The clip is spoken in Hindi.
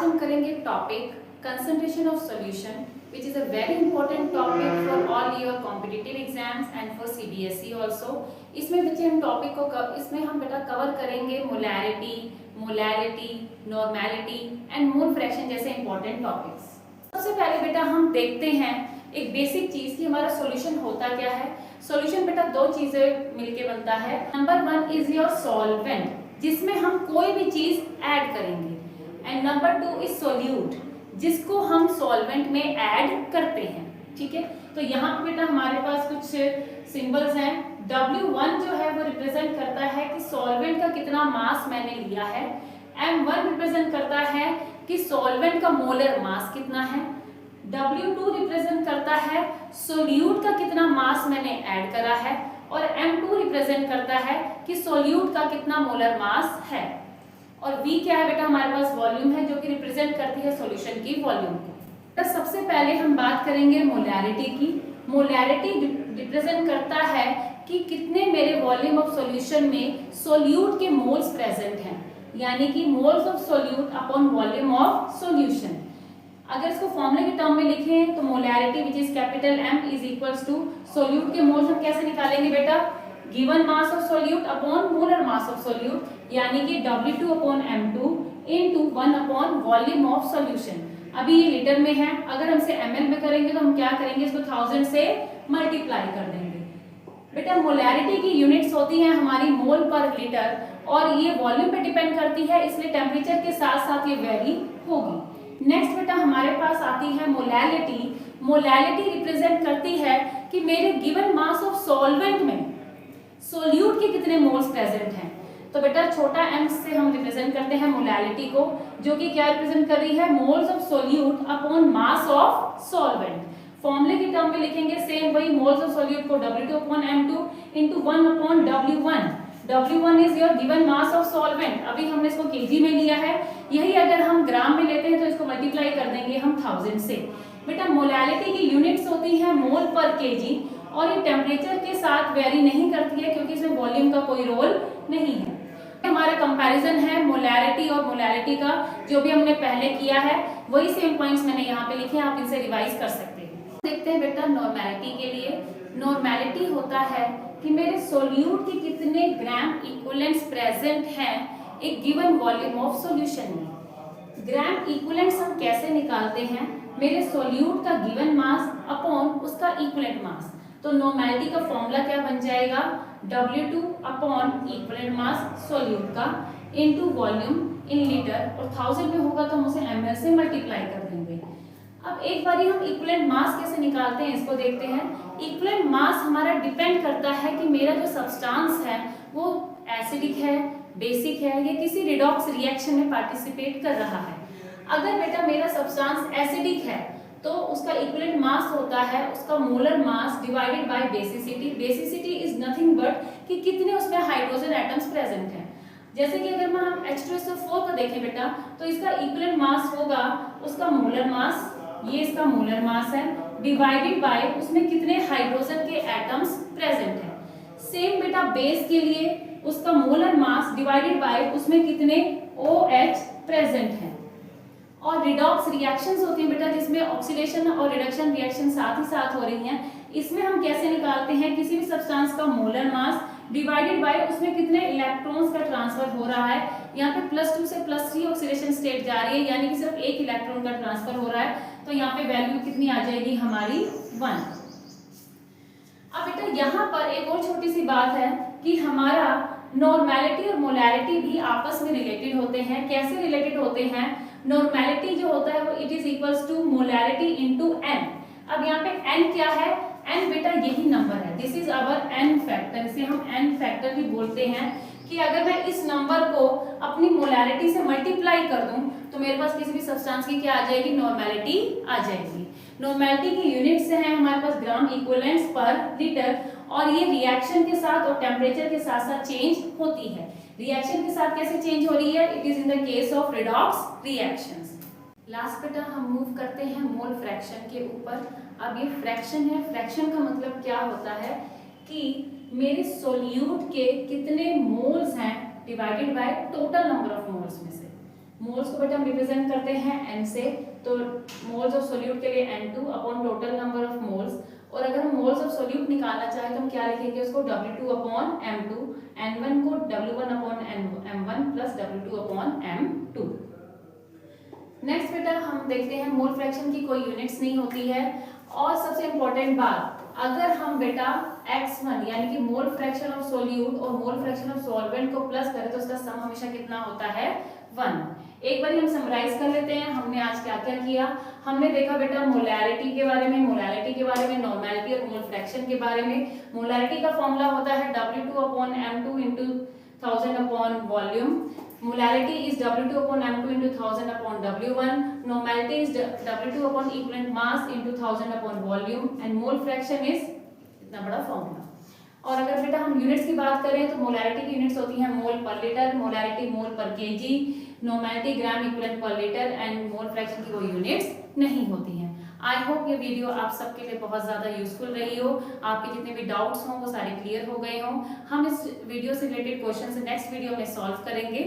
हम करेंगे topic concentration of solution which is a very important topic for all your competitive exams and for CBSE also। इसमें बच्चे हम टॉपिक को इसमें हम बेटा कवर करेंगे molarity, molality, normality and mole fraction जैसे इंपॉर्टेंट टॉपिक्स। सबसे पहले बेटा हम देखते हैं एक बेसिक चीज कि हमारा सॉल्यूशन होता क्या है। सॉल्यूशन बेटा दो चीजें मिलके बनता है। नंबर 1 इज योर सॉल्वेंट जिसमें हम कोई भी चीज ऐड करेंगे, एंड नंबर 2 इज सोल्यूट जिसको हम सॉल्वेंट में ऐड करते हैं। ठीक है, तो यहाँ पे बेटा हमारे पास कुछ सिंबल्स हैं। W1 जो है वो रिप्रेजेंट करता है कि सॉल्वेंट का कितना मास मैंने लिया है। M1 रिप्रेजेंट करता है कि सॉल्वेंट का मोलर मास कितना है। W2 रिप्रेजेंट करता है सोल्यूट का कितना मास मैंने ऐड करा है, और M2 रिप्रेजेंट करता है कि सोल्यूट का कितना मोलर मास है। और V क्या है बेटा, हमारे पास वॉल्यूम है जो कि रिप्रेजेंट करती है सॉल्यूशन की वॉल्यूम को। तो सबसे पहले हम बात करेंगे मोलैरिटी की। मोलैरिटी रिप्रेजेंट करता है कि कितने मेरे वॉल्यूम ऑफ सॉल्यूशन में सोल्यूट के मोल्स प्रेजेंट हैं, यानी कि moles of solute upon volume of solution. अगर इसको फॉर्मूले के टर्म में लिखें तो molarity which is capital M is equals to solute के मोल्स हम कैसे निकालेंगे बेटा, given mass of solute upon molar mass of solute, यानी कि W2 upon M2 into 1 upon volume of solution. अभी ये लीटर में है, अगर हम इसे ml में करेंगे तो हम क्या करेंगे, इसको 1000 से मल्टीप्लाई कर देंगे। बेटा मोलैरिटी की यूनिट्स होती हैं हमारी मोल पर लीटर, और ये वॉल्यूम पे डिपेंड करती है, इसलिए टेम्परेचर के साथ साथ ये वेरी होगी। नेक्स्ट बेटा हमारे पास आती है मोलैलिटी। मोलैलिटी रिप्रेजेंट करती है कि मेरे गिवन मास ऑफ सॉल्वेंट में सोल्यूट के कितने मोल्स प्रेजेंट हैं। तो बेटा छोटा m से हम रिप्रेजेंट करते हैं मोलैलिटी को, जो कि क्या रिप्रेजेंट कर रही है, moles of solute upon mass of solvent. फॉर्मूले के टर्म में लिखेंगे सेम वही, मोल्स ऑफ सोल्यूट को W2 upon M2 into 1 upon W1। W1 is your given mass of solvent. अभी हमने इसको केजी में लिया है, यही अगर हम ग्राम में लेते हैं तो इसको मल्टीप्लाई कर देंगे हम 1000 से। बेटा मोलैलिटी की यूनिट्स होती है मोल पर केजी, और ये टेम्परेचर के साथ वेरी नहीं करती है क्योंकि इसमें वॉल्यूम का कोई रोल नहीं है। हमारा कंपैरिजन है मोलैरिटी और मोलैलिटी का, जो भी हमने पहले किया है वही सेम पॉइंट्स मैंने यहाँ पे लिखे हैं, आप इनसे रिवाइज कर सकते हैं। देखते हैं बेटा नॉर्मेलिटी के लिए। नॉर्मेलिटी होता है कि मेरे सोल्यूट के कितने ग्राम इक्विवेलेंट्स प्रेजेंट हैं एक गिवन वॉल्यूम ऑफ सॉल्यूशन में। ग्राम इक्विवेलेंट्स हम कैसे निकालते हैं, मेरे सोल्यूट का गिवन मास अपॉन उसका इक्विवेलेंट मास। तो नॉर्मेलिटी का फॉर्मूला क्या बन जाएगा, W2 upon equivalent mass solute का इनटू वॉल्यूम इन लीटर, और 1000 में होगा तो हम उसे ml से मल्टीप्लाई कर देंगे। अब एक बारी हम इक्विवेलेंट मास कैसे निकालते हैं इसको देखते हैं। इक्विवेलेंट मास हमारा डिपेंड करता है कि मेरा जो सब्सटेंस है वो एसिडिक है, बेसिक है, या किसी रिडॉक्स रिएक्शन में पार्टिसिपेट कर रहा है। अगर बेटा मेरा सब्सटेंस एसिडिक है तो उसका इक्विवेलेंट मास होता है उसका molar mass divided by basicity. Basicity is nothing but कि कितने उसमें हाइड्रोजन एटम्स प्रेजेंट हैं। जैसे कि अगर हम H2SO4 को देखें बेटा, तो इसका इक्विवेलेंट मास होगा उसका मोलर मास, ये इसका मोलर मास है, डिवाइडेड बाय उसमें कितने हाइड्रोजन के एटम्स प्रेजेंट हैं। सेम बेटा बेस के लिए उसका मोलर मास डिवाइडेड बाय उसमें कितने OH प्रेजेंट हैं। और रिडॉक्स रिएक्शंस होती हैं बेटा जिसमें ऑक्सीडेशन और रिडक्शन रिएक्शन साथ ही साथ हो रही हैं। इसमें हम कैसे निकालते हैं, किसी भी सब्सटेंस का मोलर मास डिवाइडेड बाय उसमें कितने इलेक्ट्रॉन्स का ट्रांसफर हो रहा है। यहाँ पे +2 से +3 ऑक्सीडेशन स्टेट जा रही है, यानी कि सिर्फ एक इलेक्ट्रॉन का ट्रांसफर हो रहा है, तो यहाँ पे वैल्यू कितनी आ जाएगी हमारी 1। अब बेटा यहाँ पर एक और छोटी सी बात है कि हमारा नॉर्मेलिटी और मोलैरिटी भी आपस में रिलेटेड होते हैं। कैसे रिलेटेड होते हैं, नॉर्मेलिटी जो होता है वो it is equals to molarity into n। अब यहाँ पे n क्या है, n बेटा यही नंबर है, this is our n factor, इसे हम n फैक्टर भी बोलते हैं। कि अगर मैं इस नंबर को अपनी मोलैरिटी से मल्टीप्लाई कर दूं तो मेरे पास किसी भी सब्सटेंस की क्या आ जाएगी, नॉर्मेलिटी आ जाएगी। नॉर्मेलिटी की यूनिट्स हैं हमारे पास ग्राम इक्विवेलेंट्स पर लीटर, और ये रिएक्शन के साथ और टेम्परेचर के साथ साथ चेंज होती है। रिएक्शन के साथ कैसे चेंज हो रही है, it is in the case of redox reactions. Last बेटा हम मूव करते हैं मोल फ्रैक्शन के ऊपर। अब ये फ्रैक्शन है, फ्रैक्शन का मतलब क्या होता है कि मेरे सोल्यूट के कितने मोल्स हैं divided by total number of moles में से। मोल्स को बेटा हम रिप्रेजेंट करते हैं n से, तो मोल्स ऑफ सोल्यूट के लिए n2 upon total number of moles, और अगर हम मोल्स ऑफ सोल्यूट निकालना चाहें तो हम क्या लिखेंगे उसको W2 अपॉन M2, N1 को W1 upon M1 plus W2 upon M2। Next बेटा हम देखते हैं मोल फ्रैक्शन की कोई यूनिट्स नहीं होती है, और सबसे इंपॉर्टेंट बात, अगर हम बेटा x1 यानी कि मोल फ्रैक्शन ऑफ सोल्यूट और मोल फ्रैक्शन ऑफ सॉल्वेंट को प्लस करें तो उसका सम हमेशा कितना होता है 1। एक बार हम समराइज कर लेते हैं हमने आज क्या क्या किया। हमने देखा बेटा मोलैरिटी के बारे में, नॉर्मैलिटी और मोल फ्रैक्शन के बारे में। मोलैरिटी का फॉर्मूला होता है W2 upon M2 into 1000 upon volume. Molarity is W2 upon M2 into 1000 upon W1. Normality is W2 upon equivalent mass into 1000 upon volume. And mole fraction is इतना बड़ा फॉर्मूला। और अगर बेटा हम यूनिट्स की बात करें तो मोलैरिटी की यूनिट्स होती हैं मोल पर लीटर, मोलैरिटी मोल पर केजी, नॉर्मैलिटी ग्राम इक्विवेलेंट पर लीटर, एंड मोल फ्रैक्शन की कोई यूनिट्स नहीं होती हैं। आई होप ये वीडियो आप सबके लिए बहुत ज़्यादा यूजफुल रही हो, आपके जितने भी डाउट्स हों वो सारे क्लियर हो गए हों। हम इस वीडियो से रिलेटेड क्वेश्चन नेक्स्ट वीडियो में सॉल्व करेंगे।